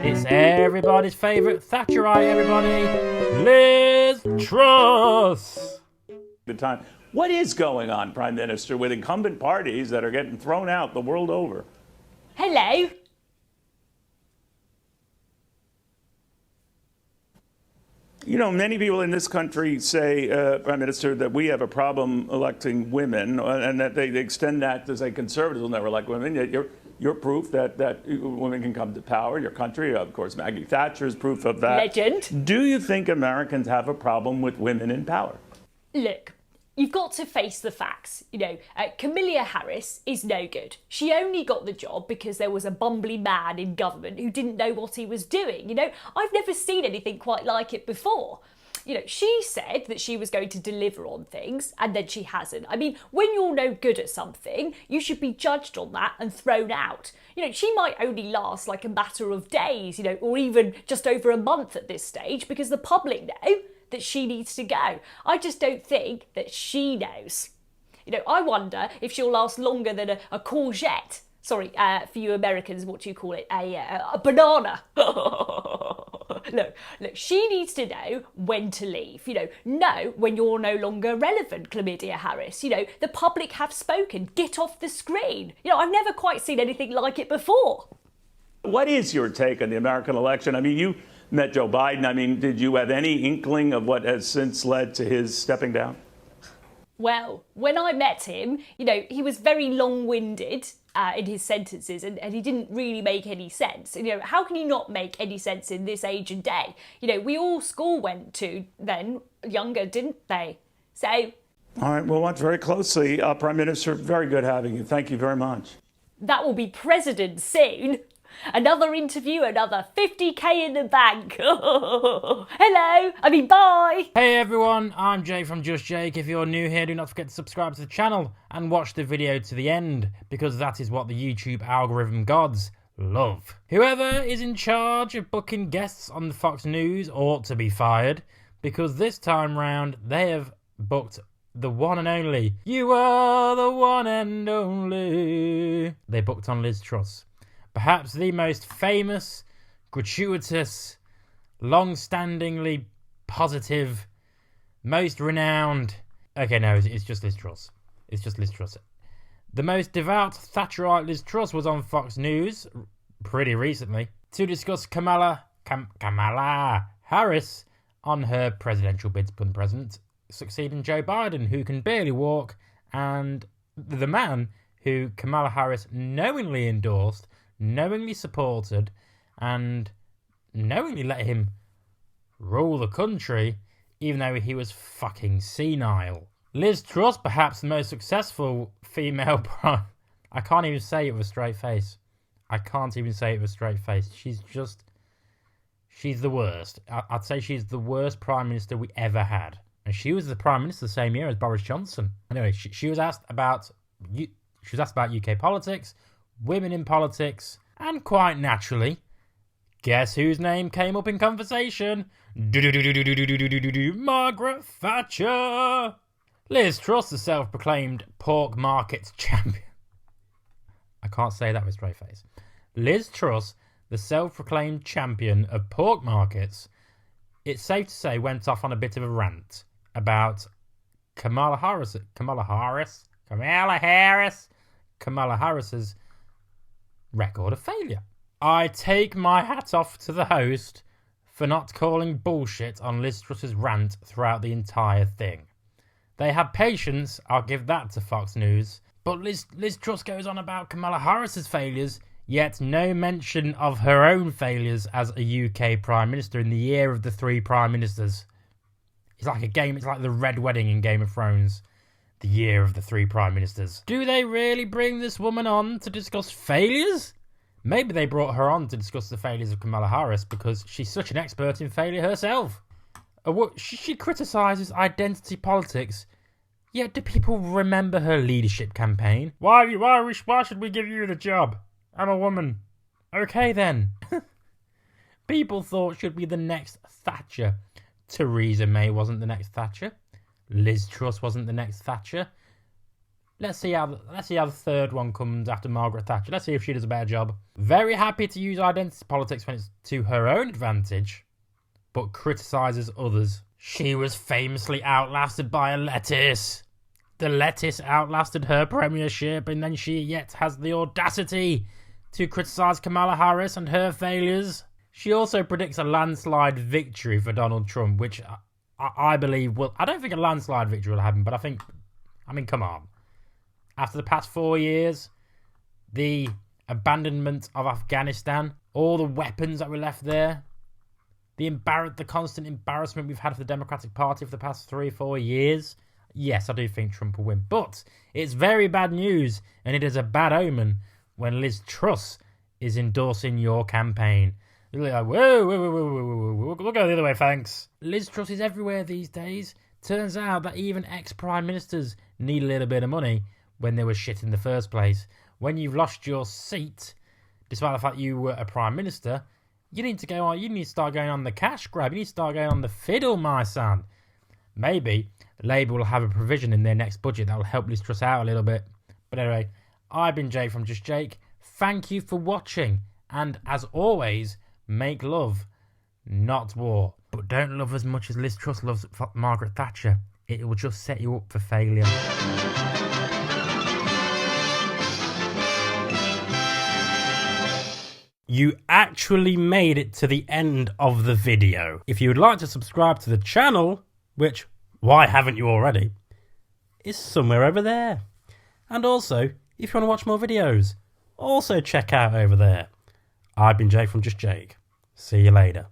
It's everybody's favourite Thatcherite, everybody, Liz Truss. The time. What is going on, Prime Minister, with incumbent parties that are getting thrown out the world over? Hello. You know, many people in this country say, Prime Minister, that we have a problem electing women, and that they extend that to say conservatives will never elect women. Yet you're proof that women can come to power in your country. Of course, Maggie Thatcher is proof of that. Legend. Do you think Americans have a problem with women in power? Look, you've got to face the facts. Kamala Harris is no good. She only got the job because there was a bumbly man in government who didn't know what he was doing. I've never seen anything quite like it before. She said that she was going to deliver on things, and then she hasn't. I mean, when you're no good at something, you should be judged on that and thrown out. She might only last like a matter of days, or even just over a month at this stage, because the public know that she needs to go. I just don't think that she knows. I wonder if she'll last longer than a courgette. Sorry, for you Americans, what do you call it? A banana. Look, she needs to know when to leave. Know when you're no longer relevant, Kamala Harris. The public have spoken. Get off the screen. I've never quite seen anything like it before. What is your take on the American election? I mean, you met Joe Biden. I mean, did you have any inkling of what has since led to his stepping down? Well, when I met him, he was very long-winded in his sentences, and he didn't really make any sense. How can you not make any sense in this age and day? We all school went to then, younger, didn't they? So... All right, we'll watch very closely. Prime Minister, very good having you. Thank you very much. That will be president soon. Another interview, another 50k in the bank. Bye. Hey everyone, I'm Jake from Just Jake. If you're new here, do not forget to subscribe to the channel and watch the video to the end, because that is what the YouTube algorithm gods love. Whoever is in charge of booking guests on the Fox News ought to be fired, because this time round they have booked the one and only. You are the one and only. They booked on Liz Truss. Perhaps the most famous, gratuitous, long-standingly positive, most renowned... Okay, no, it's just Liz Truss. It's just Liz Truss. The most devout Thatcherite Liz Truss was on Fox News pretty recently to discuss Kamala Harris on her presidential bid to become president, succeeding Joe Biden, who can barely walk, and the man who Kamala Harris knowingly endorsed, knowingly supported, and knowingly let him rule the country, even though he was fucking senile. Liz Truss, perhaps the most successful female I can't even say it with a straight face. She's the worst. I'd say she's the worst Prime Minister we ever had. And she was the Prime Minister the same year as Boris Johnson. Anyway, she was asked about UK politics, women in politics, and quite naturally, guess whose name came up in conversation? Margaret Thatcher! Liz Truss, the self-proclaimed pork markets champion. I can't say that with a straight face. Liz Truss, the self-proclaimed champion of pork markets, it's safe to say went off on a bit of a rant about Kamala Harris's record of failure. I take my hat off to the host for not calling bullshit on Liz Truss's rant throughout the entire thing. They had patience, I'll give that to Fox News. But Liz Truss goes on about Kamala Harris's failures, yet no mention of her own failures as a UK Prime Minister in the year of the three Prime Ministers. It's like a game, it's like the Red Wedding in Game of Thrones. The year of the three Prime Ministers. Do they really bring this woman on to discuss failures? Maybe they brought her on to discuss the failures of Kamala Harris because she's such an expert in failure herself. She criticises identity politics, yet do people remember her leadership campaign? Why should we give you the job? I'm a woman. Okay then. People thought she'd be the next Thatcher. Theresa May wasn't the next Thatcher. Liz Truss wasn't the next Thatcher. Let's see how the third one comes after Margaret Thatcher. Let's see if she does a better job. Very happy to use identity politics when it's to her own advantage, but criticises others. She was famously outlasted by a lettuce. The lettuce outlasted her premiership, and then she yet has the audacity to criticise Kamala Harris and her failures. She also predicts a landslide victory for Donald Trump, which I believe will... I don't think a landslide victory will happen, but I mean, come on. After the past 4 years, the abandonment of Afghanistan, all the weapons that were left there, the constant embarrassment we've had for the Democratic Party for the past 3-4 years, yes, I do think Trump will win. But it's very bad news, and it is a bad omen when Liz Truss is endorsing your campaign. You're like, whoa, we'll go the other way, thanks. Liz Truss is everywhere these days. Turns out that even ex-prime ministers need a little bit of money when they were shit in the first place. When you've lost your seat, despite the fact you were a prime minister, you need to start going on the cash grab. You need to start going on the fiddle, my son. Maybe Labour will have a provision in their next budget that will help Liz Truss out a little bit. But anyway, I've been Jake from Just Jake. Thank you for watching. And as always, make love, not war. But don't love as much as Liz Truss loves Margaret Thatcher. It will just set you up for failure. You actually made it to the end of the video. If you would like to subscribe to the channel, which, why haven't you already, is somewhere over there. And also, if you want to watch more videos, also check out over there. I've been Jake from Just Jake. See you later.